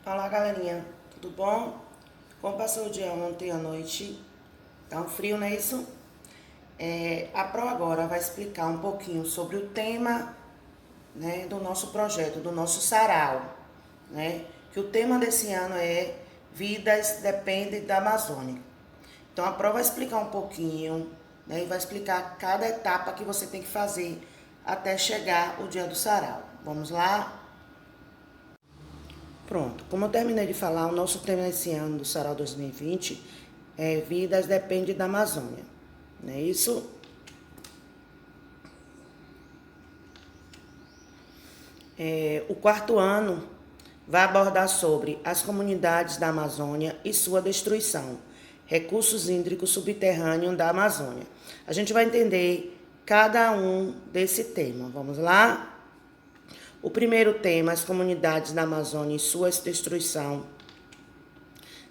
Fala galerinha, tudo bom? Como passou o dia ontem à noite? Tá um frio, não é isso? A Pro agora vai explicar um pouquinho sobre o tema, né, do nosso projeto, do nosso sarau, né? Que o tema desse ano é Vidas Dependem da Amazônia. Então a Pro vai explicar um pouquinho, né, e vai explicar cada etapa que você tem que fazer até chegar o dia do sarau. Vamos lá? Pronto, como eu terminei de falar, o nosso tema esse ano do Sarau 2020 é Vidas Depende da Amazônia, não é isso? O quarto ano vai abordar sobre as comunidades da Amazônia e sua destruição, recursos hídricos subterrâneos da Amazônia. A gente vai entender cada um desse tema, vamos lá? O primeiro tema, as comunidades da Amazônia e sua destruição,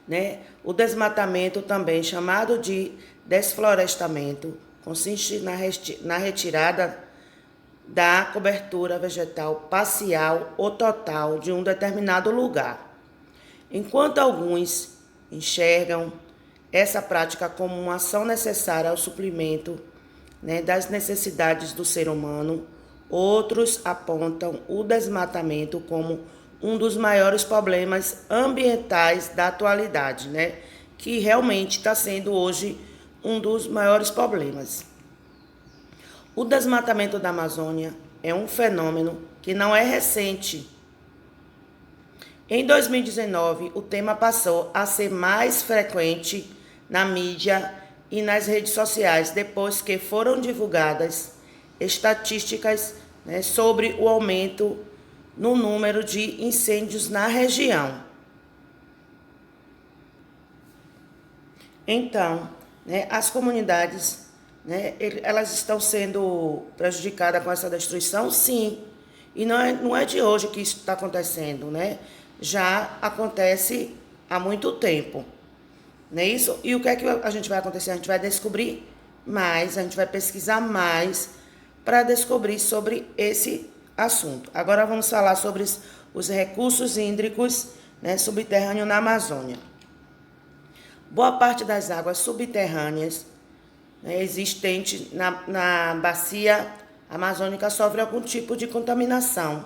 né? O desmatamento, também chamado de desflorestamento, consiste na retirada da cobertura vegetal parcial ou total de um determinado lugar. Enquanto alguns enxergam essa prática como uma ação necessária ao suprimento, né, das necessidades do ser humano, outros apontam o desmatamento como um dos maiores problemas ambientais da atualidade, né? Que realmente está sendo hoje um dos maiores problemas. O desmatamento da Amazônia é um fenômeno que não é recente. Em 2019, o tema passou a ser mais frequente na mídia e nas redes sociais, depois que foram divulgadas estatísticas, né, sobre o aumento no número de incêndios na região. Então, né, as comunidades, né, elas estão sendo prejudicadas com essa destruição, sim. E não é de hoje que isso está acontecendo, né? Já acontece há muito tempo, não é isso? E o que é que a gente vai acontecer? A gente vai descobrir mais, a gente vai pesquisar mais para descobrir sobre esse assunto. Agora vamos falar sobre os recursos hídricos, né, subterrâneos na Amazônia. Boa parte das águas subterrâneas, né, existentes na bacia amazônica sofre algum tipo de contaminação.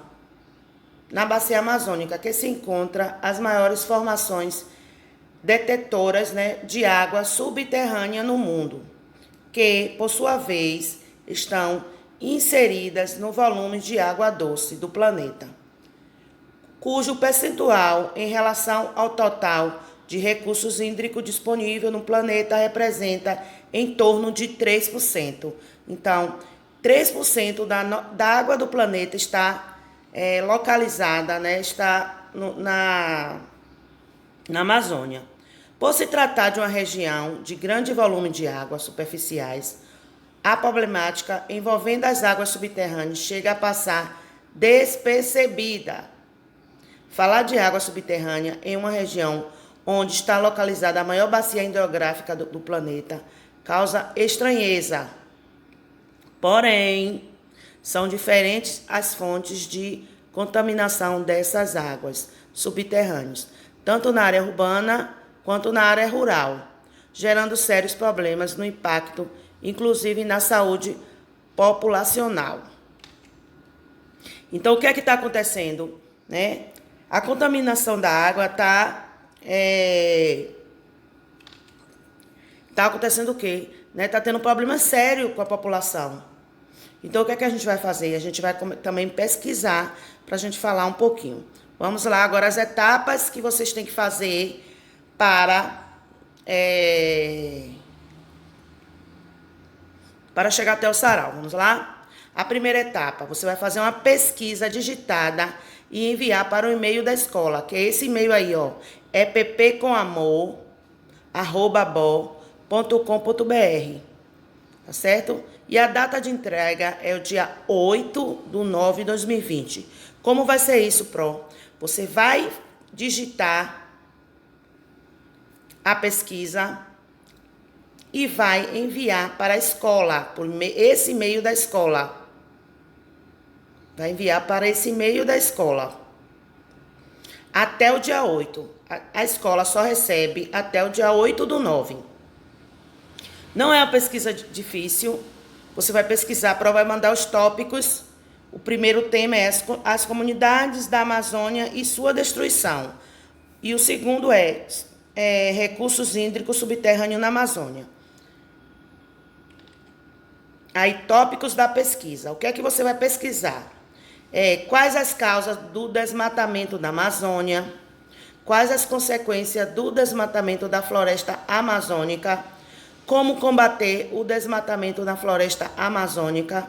Na bacia amazônica, que se encontra as maiores formações detetoras, né, de água subterrânea no mundo, que, por sua vez, estão inseridas no volume de água doce do planeta, cujo percentual em relação ao total de recursos hídricos disponível no planeta representa em torno de 3%. Então, 3% da água do planeta está localizada, né, está na Amazônia. Por se tratar de uma região de grande volume de águas superficiais, a problemática envolvendo as águas subterrâneas chega a passar despercebida. Falar de água subterrânea em uma região onde está localizada a maior bacia hidrográfica do planeta causa estranheza. Porém, são diferentes as fontes de contaminação dessas águas subterrâneas, tanto na área urbana quanto na área rural, gerando sérios problemas no impacto, inclusive na saúde populacional. Então, o que é que está acontecendo, né? A contaminação da água está acontecendo o quê? Está tendo um problema sério com a população. Então, o que é que a gente vai fazer? A gente vai também pesquisar para a gente falar um pouquinho. Vamos lá, agora as etapas que vocês têm que fazer para chegar até o sarau. Vamos lá? A primeira etapa, você vai fazer uma pesquisa digitada e enviar para o e-mail da escola, que é esse e-mail aí, ó, é ppcomamor@bo.com.br, tá certo? E a data de entrega é o dia 8/9/2020. Como vai ser isso, Pro? Você vai digitar a pesquisa e vai enviar para a escola, por esse e-mail da escola. Vai enviar para esse e-mail da escola. até o dia 8. A escola só recebe até o dia 8/9. Não é uma pesquisa difícil. Você vai pesquisar, a prova vai mandar os tópicos. O primeiro tema é as comunidades da Amazônia e sua destruição. E o segundo é recursos hídricos subterrâneos na Amazônia. Aí, tópicos da pesquisa. O que é que você vai pesquisar? Quais as causas do desmatamento da Amazônia? Quais as consequências do desmatamento da floresta amazônica? Como combater o desmatamento na floresta amazônica?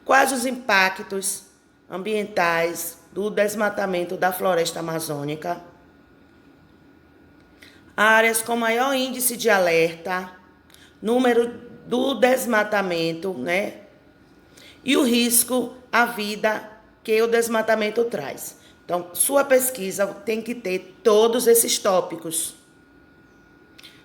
Quais os impactos ambientais do desmatamento da floresta amazônica? Áreas com maior índice de alerta, número do desmatamento, né? E o risco à vida que o desmatamento traz. Então, sua pesquisa tem que ter todos esses tópicos.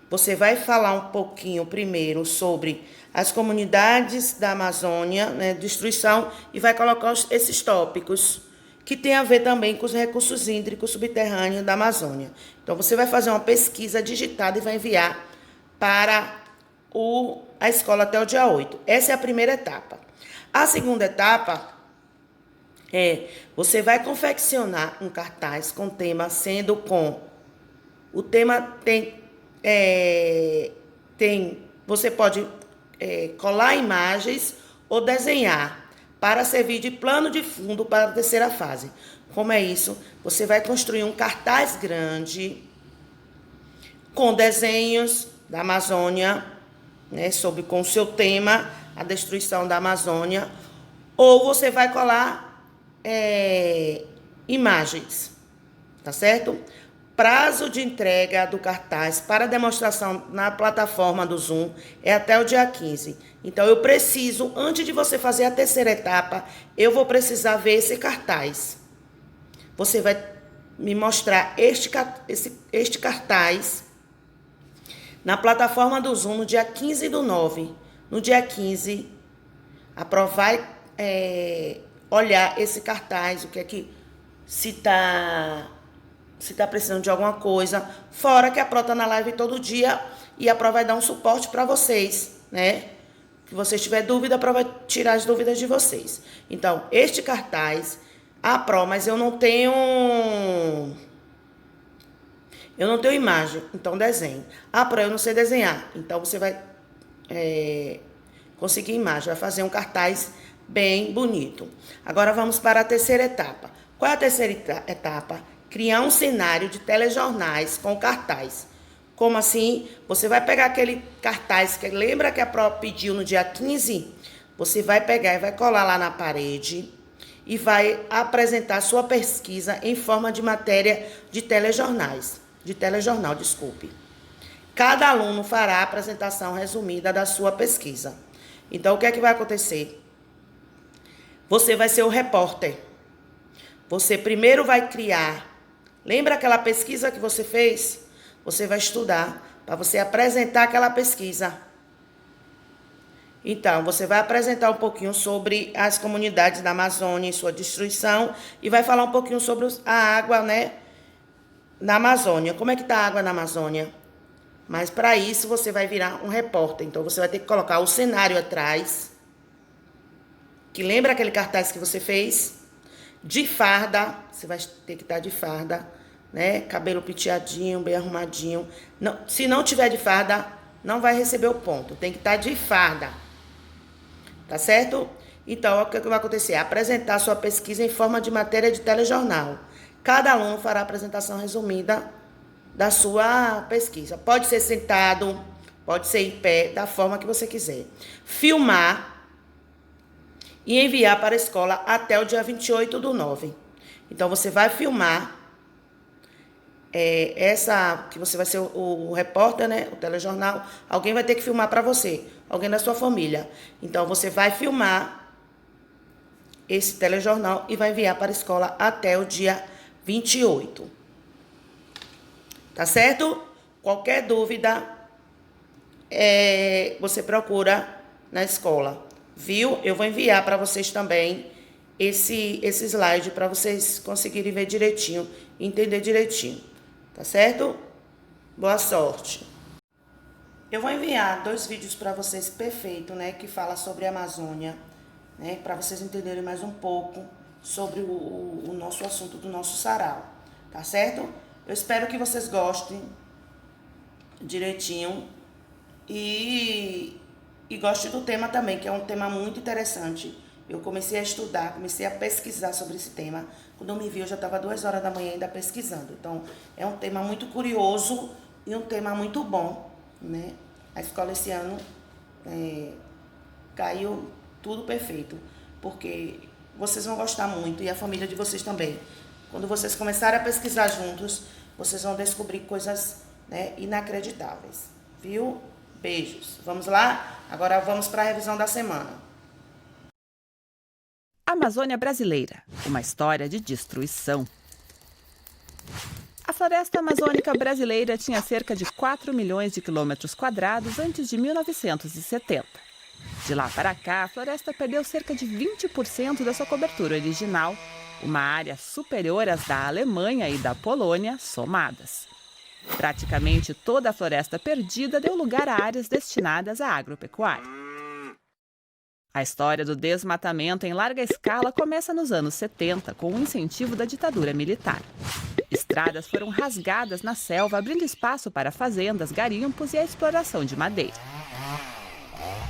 Você vai falar um pouquinho primeiro sobre as comunidades da Amazônia, né, destruição, e vai colocar esses tópicos, que tem a ver também com os recursos hídricos subterrâneos da Amazônia. Então, você vai fazer uma pesquisa digitada e vai enviar para a escola até o dia 8. Essa é a primeira etapa. A segunda etapa você vai confeccionar um cartaz com tema, sendo com... O tema você pode colar imagens ou desenhar para servir de plano de fundo para a terceira fase. Como é isso? Você vai construir um cartaz grande com desenhos da Amazônia, né, com o seu tema, a destruição da Amazônia, ou você vai colar imagens, tá certo? Prazo de entrega do cartaz para demonstração na plataforma do Zoom é até o dia 15. Então, eu preciso, antes de você fazer a terceira etapa, eu vou precisar ver esse cartaz. Você vai me mostrar este cartaz na plataforma do Zoom no dia 15/9. No dia 15, a prova vai olhar esse cartaz, o que é que se tá precisando de alguma coisa, fora que a prova está na live todo dia e a prova vai dar um suporte para vocês, né? Se vocês tiverem dúvida, a prova vai tirar as dúvidas de vocês. Então, este cartaz, a prova, mas eu não tenho imagem, então desenho. A prova eu não sei desenhar, então você vai conseguir imagem, vai fazer um cartaz bem bonito. Agora vamos para a terceira etapa. Qual é a terceira etapa? Criar um cenário de telejornais com cartaz. Como assim? Você vai pegar aquele cartaz que lembra que a prova pediu no dia 15? Você vai pegar e vai colar lá na parede e vai apresentar sua pesquisa em forma de matéria de telejornal, desculpe. Cada aluno fará a apresentação resumida da sua pesquisa. Então, o que é que vai acontecer? Você vai ser o repórter. Você primeiro vai criar... Lembra aquela pesquisa que você fez? Você vai estudar para você apresentar aquela pesquisa. Então, você vai apresentar um pouquinho sobre as comunidades da Amazônia e sua destruição e vai falar um pouquinho sobre a água, né, na Amazônia. Como é que está a água na Amazônia? Mas para isso você vai virar um repórter. Então, você vai ter que colocar o cenário atrás. Que lembra aquele cartaz que você fez? De farda, você vai ter que estar de farda, né? Cabelo penteadinho, bem arrumadinho. Não, se não tiver de farda, não vai receber o ponto. Tem que estar de farda. Tá certo? Então, o que vai acontecer? Apresentar sua pesquisa em forma de matéria de telejornal. Cada aluno fará a apresentação resumida da sua pesquisa. Pode ser sentado, pode ser em pé, da forma que você quiser. Filmar e enviar para a escola até o dia 28/9. Então, você vai filmar que você vai ser o repórter, né, o telejornal. Alguém vai ter que filmar para você, alguém da sua família. Então, você vai filmar esse telejornal e vai enviar para a escola até o dia 28. Tá certo? Qualquer dúvida, você procura na escola. Viu? Eu vou enviar para vocês também esse slide para vocês conseguirem ver direitinho, entender direitinho, tá certo? Boa sorte! Eu vou enviar 2 vídeos para vocês perfeitos, né, que fala sobre a Amazônia, né, para vocês entenderem mais um pouco sobre o nosso assunto do nosso sarau, tá certo? Eu espero que vocês gostem direitinho e gostem do tema também, que é um tema muito interessante. Eu comecei a estudar, comecei a pesquisar sobre esse tema. Quando eu me vi, eu já estava 2 horas da manhã ainda pesquisando. Então, é um tema muito curioso e um tema muito bom, né? A escola esse ano caiu tudo perfeito, porque vocês vão gostar muito e a família de vocês também. Quando vocês começarem a pesquisar juntos, vocês vão descobrir coisas, né, inacreditáveis, viu? Beijos. Vamos lá? Agora vamos para a revisão da semana. Amazônia Brasileira, uma história de destruição. A floresta amazônica brasileira tinha cerca de 4 milhões de quilômetros quadrados antes de 1970. De lá para cá, a floresta perdeu cerca de 20% da sua cobertura original, uma área superior às da Alemanha e da Polônia somadas. Praticamente toda a floresta perdida deu lugar a áreas destinadas à agropecuária. A história do desmatamento em larga escala começa nos anos 70, com o incentivo da ditadura militar. Estradas foram rasgadas na selva, abrindo espaço para fazendas, garimpos e a exploração de madeira.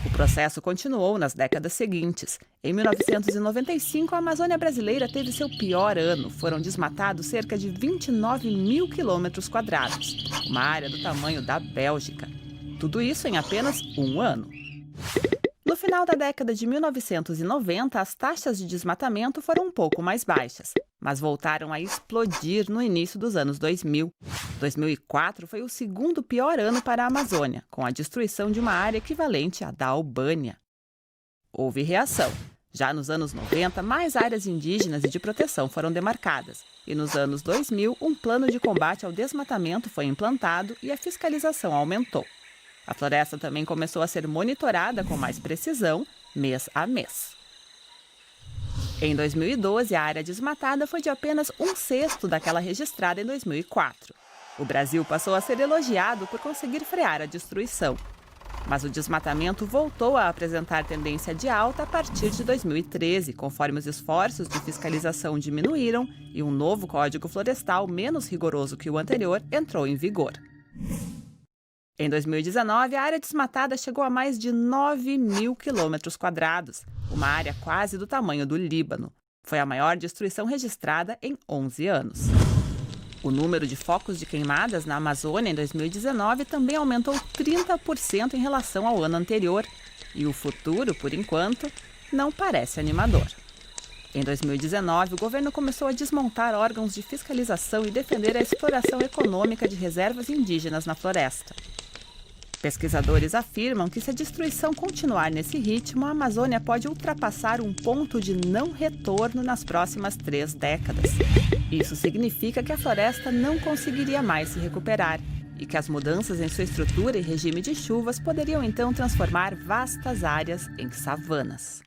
O processo continuou nas décadas seguintes. Em 1995, a Amazônia brasileira teve seu pior ano. Foram desmatados cerca de 29 mil quilômetros quadrados, uma área do tamanho da Bélgica. Tudo isso em apenas um ano. No final da década de 1990, as taxas de desmatamento foram um pouco mais baixas, mas voltaram a explodir no início dos anos 2000. 2004 foi o segundo pior ano para a Amazônia, com a destruição de uma área equivalente à da Albânia. Houve reação. Já nos anos 90, mais áreas indígenas e de proteção foram demarcadas, e nos anos 2000, um plano de combate ao desmatamento foi implantado e a fiscalização aumentou. A floresta também começou a ser monitorada com mais precisão, mês a mês. Em 2012, a área desmatada foi de apenas 1/6 daquela registrada em 2004. O Brasil passou a ser elogiado por conseguir frear a destruição. Mas o desmatamento voltou a apresentar tendência de alta a partir de 2013, conforme os esforços de fiscalização diminuíram e um novo Código Florestal, menos rigoroso que o anterior, entrou em vigor. Em 2019, a área desmatada chegou a mais de 9 mil quilômetros quadrados, uma área quase do tamanho do Líbano. Foi a maior destruição registrada em 11 anos. O número de focos de queimadas na Amazônia em 2019 também aumentou 30% em relação ao ano anterior. E o futuro, por enquanto, não parece animador. Em 2019, o governo começou a desmontar órgãos de fiscalização e defender a exploração econômica de reservas indígenas na floresta. Pesquisadores afirmam que se a destruição continuar nesse ritmo, a Amazônia pode ultrapassar um ponto de não retorno nas próximas 3 décadas. Isso significa que a floresta não conseguiria mais se recuperar e que as mudanças em sua estrutura e regime de chuvas poderiam então transformar vastas áreas em savanas.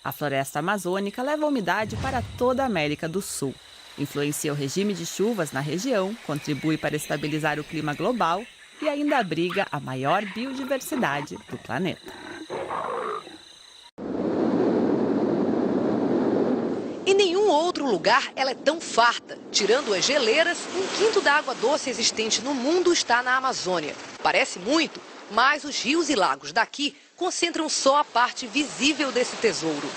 A floresta amazônica leva a umidade para toda a América do Sul, influencia o regime de chuvas na região, contribui para estabilizar o clima global e ainda abriga a maior biodiversidade do planeta. Em nenhum outro lugar ela é tão farta. Tirando as geleiras, 1/5 da água doce existente no mundo está na Amazônia. Parece muito, mas os rios e lagos daqui concentram só a parte visível desse tesouro.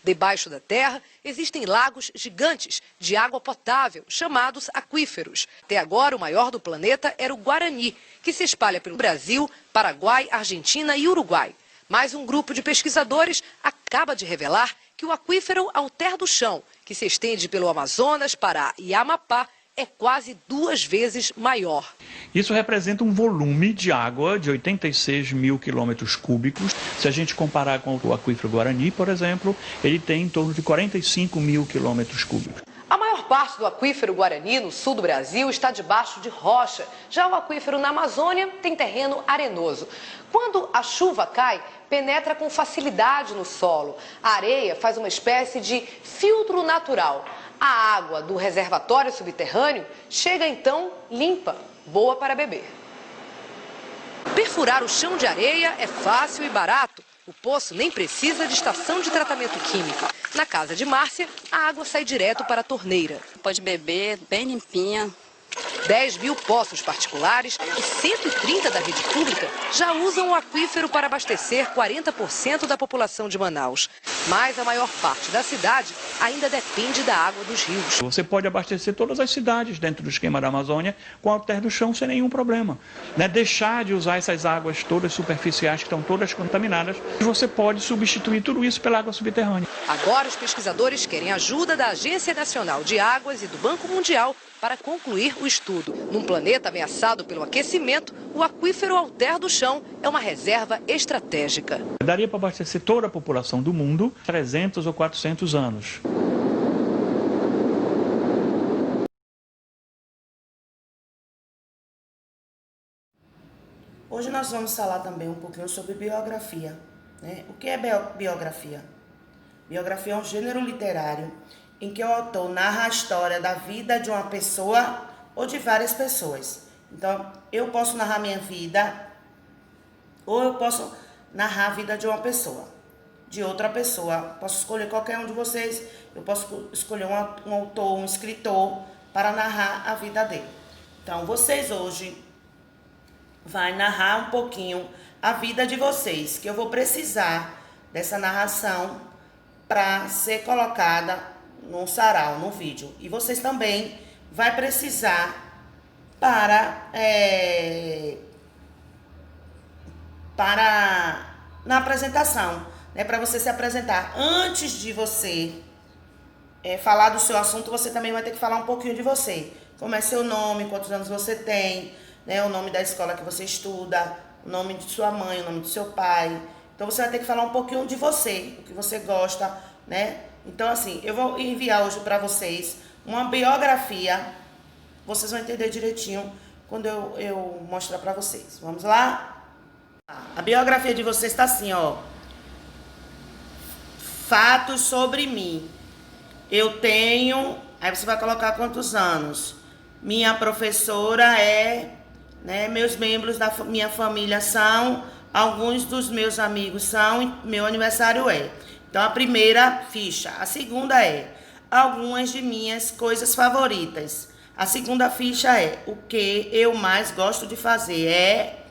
Debaixo da terra existem lagos gigantes de água potável, chamados aquíferos. Até agora, o maior do planeta era o Guarani, que se espalha pelo Brasil, Paraguai, Argentina e Uruguai. Mas um grupo de pesquisadores acaba de revelar que o aquífero Alter do Chão, que se estende pelo Amazonas, Pará e Amapá, é quase 2 vezes maior. Isso representa um volume de água de 86 mil quilômetros cúbicos. Se a gente comparar com o aquífero Guarani, por exemplo, ele tem em torno de 45 mil quilômetros cúbicos. A maior parte do aquífero Guarani, no sul do Brasil, está debaixo de rocha. Já o aquífero na Amazônia tem terreno arenoso. Quando a chuva cai, penetra com facilidade no solo. A areia faz uma espécie de filtro natural. A água do reservatório subterrâneo chega então limpa, boa para beber. Perfurar o chão de areia é fácil e barato. O poço nem precisa de estação de tratamento químico. Na casa de Márcia, a água sai direto para a torneira. Pode beber, bem limpinha. 10 mil poços particulares e 130 da rede pública já usam o aquífero para abastecer 40% da população de Manaus. Mas a maior parte da cidade ainda depende da água dos rios. Você pode abastecer todas as cidades dentro do esquema da Amazônia com a terra do chão sem nenhum problema. Deixar de usar essas águas todas superficiais que estão todas contaminadas, você pode substituir tudo isso pela água subterrânea. Agora os pesquisadores querem ajuda da Agência Nacional de Águas e do Banco Mundial para concluir o estudo. Num planeta ameaçado pelo aquecimento, o aquífero Alter do Chão é uma reserva estratégica. Daria para abastecer toda a população do mundo 300 ou 400 anos. Hoje nós vamos falar também um pouquinho sobre biografia. O que é biografia? Biografia é um gênero literário em que o autor narra a história da vida de uma pessoa ou de várias pessoas. Então, eu posso narrar minha vida ou eu posso narrar a vida de uma pessoa, de outra pessoa. Posso escolher qualquer um de vocês, eu posso escolher um autor, um escritor para narrar a vida dele. Então, vocês hoje vão narrar um pouquinho a vida de vocês, que eu vou precisar dessa narração para ser colocada no sarau, no vídeo. E vocês também vai precisar na apresentação, para você se apresentar. Antes de você falar do seu assunto, você também vai ter que falar um pouquinho de você. Como é seu nome, quantos anos você tem, o nome da escola que você estuda, o nome de sua mãe, o nome do seu pai. Então você vai ter que falar um pouquinho de você, o que você gosta, Então, assim, eu vou enviar hoje para vocês uma biografia. Vocês vão entender direitinho quando eu mostrar para vocês. Vamos lá? A biografia de vocês está assim, ó. Fatos sobre mim. Eu tenho... Aí você vai colocar quantos anos. Minha professora meus membros da minha família são... Alguns dos meus amigos são... Meu aniversário é... Então, a primeira ficha. A segunda é algumas de minhas coisas favoritas. A segunda ficha é o que eu mais gosto de fazer.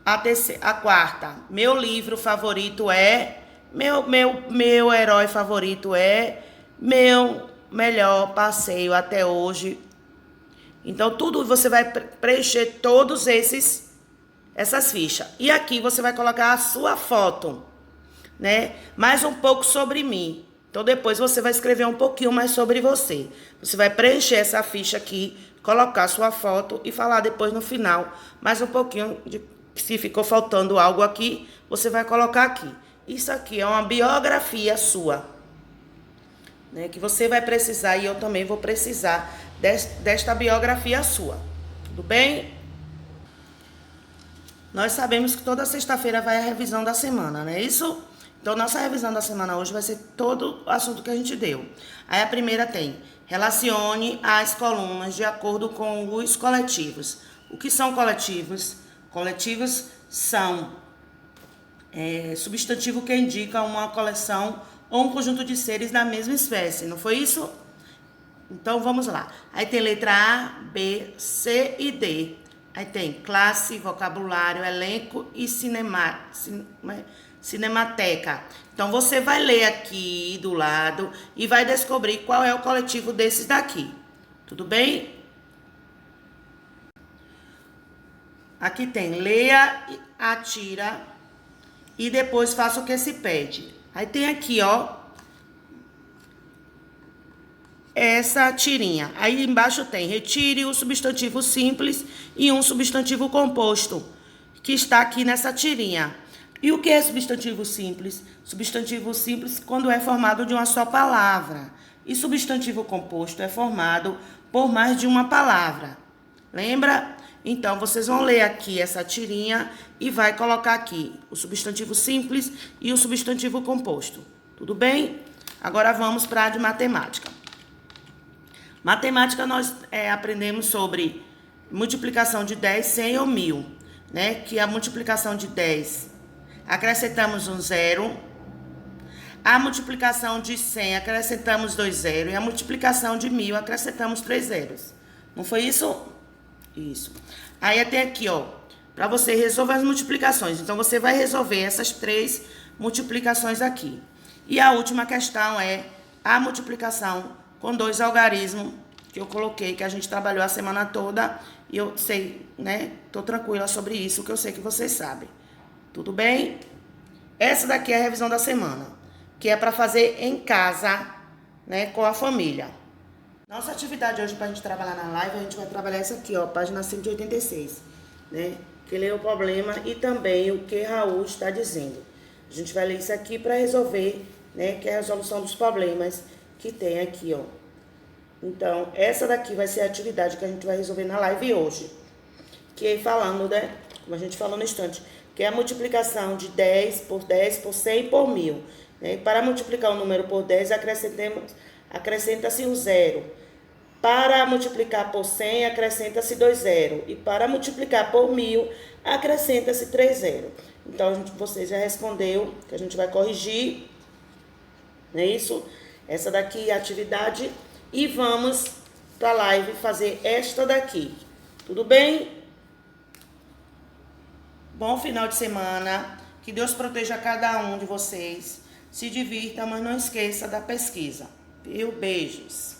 A quarta, meu livro favorito é... Meu herói favorito é... Meu melhor passeio até hoje. Então, tudo você vai preencher todos essas fichas. E aqui você vai colocar a sua foto. Mais um pouco sobre mim. Então, depois você vai escrever um pouquinho mais sobre você. Você vai preencher essa ficha aqui, colocar sua foto e falar depois no final mais um pouquinho de se ficou faltando algo aqui, você vai colocar aqui. Isso aqui é uma biografia sua, que você vai precisar e eu também vou precisar desta biografia sua. Tudo bem? Nós sabemos que toda sexta-feira vai a revisão da semana, não é isso? Então, nossa revisão da semana hoje vai ser todo o assunto que a gente deu. Aí a primeira tem, relacione as colunas de acordo com os coletivos. O que são coletivos? Coletivos são substantivo que indica uma coleção ou um conjunto de seres da mesma espécie, não foi isso? Então, vamos lá. Aí tem letra A, B, C e D. Aí tem classe, vocabulário, elenco e cinemateca. Então, você vai ler aqui do lado e vai descobrir qual é o coletivo desses daqui. Tudo bem? Aqui tem leia, atira e depois faça o que se pede. Aí tem aqui, essa tirinha. Aí embaixo tem retire o substantivo simples e um substantivo composto, que está aqui nessa tirinha. E o que é substantivo simples? Substantivo simples quando é formado de uma só palavra. E substantivo composto é formado por mais de uma palavra. Lembra? Então, vocês vão ler aqui essa tirinha e vai colocar aqui o substantivo simples e o substantivo composto. Tudo bem? Agora vamos para a de matemática. Matemática, nós aprendemos sobre multiplicação de 10, 100 ou 1000, né? Que a multiplicação de 10, acrescentamos um zero. A multiplicação de 100, acrescentamos 2 zeros. E a multiplicação de 1000, acrescentamos 3 zeros. Não foi isso? Isso. Aí até aqui, ó, para você resolver as multiplicações. Então, você vai resolver essas 3 multiplicações aqui. E a última questão é a multiplicação com 2 algarismos, que eu coloquei, que a gente trabalhou a semana toda. E eu sei, né? Tô tranquila sobre isso, que eu sei que vocês sabem. Tudo bem? Essa daqui é a revisão da semana, que é para fazer em casa, né, com a família. Nossa atividade hoje para a gente trabalhar na live, a gente vai trabalhar essa aqui, ó, página 186, né, que lê o problema e também o que Raul está dizendo. A gente vai ler isso aqui para resolver, né, que é a resolução dos problemas que tem aqui, ó. Então, essa daqui vai ser a atividade que a gente vai resolver na live hoje, que é falando, né, como a gente falou no instante, que é a multiplicação de 10 por 100 por 1000. Né? Para multiplicar o número por 10, acrescenta-se um zero. Para multiplicar por 100, acrescenta-se 2 zeros. E para multiplicar por 1000, acrescenta-se 3 zeros. Então, você já respondeu, que a gente vai corrigir. Não é isso? Essa daqui é a atividade. E vamos para a live fazer esta daqui. Tudo bem? Bom final de semana, que Deus proteja cada um de vocês, se divirta, mas não esqueça da pesquisa. Viu? Beijos.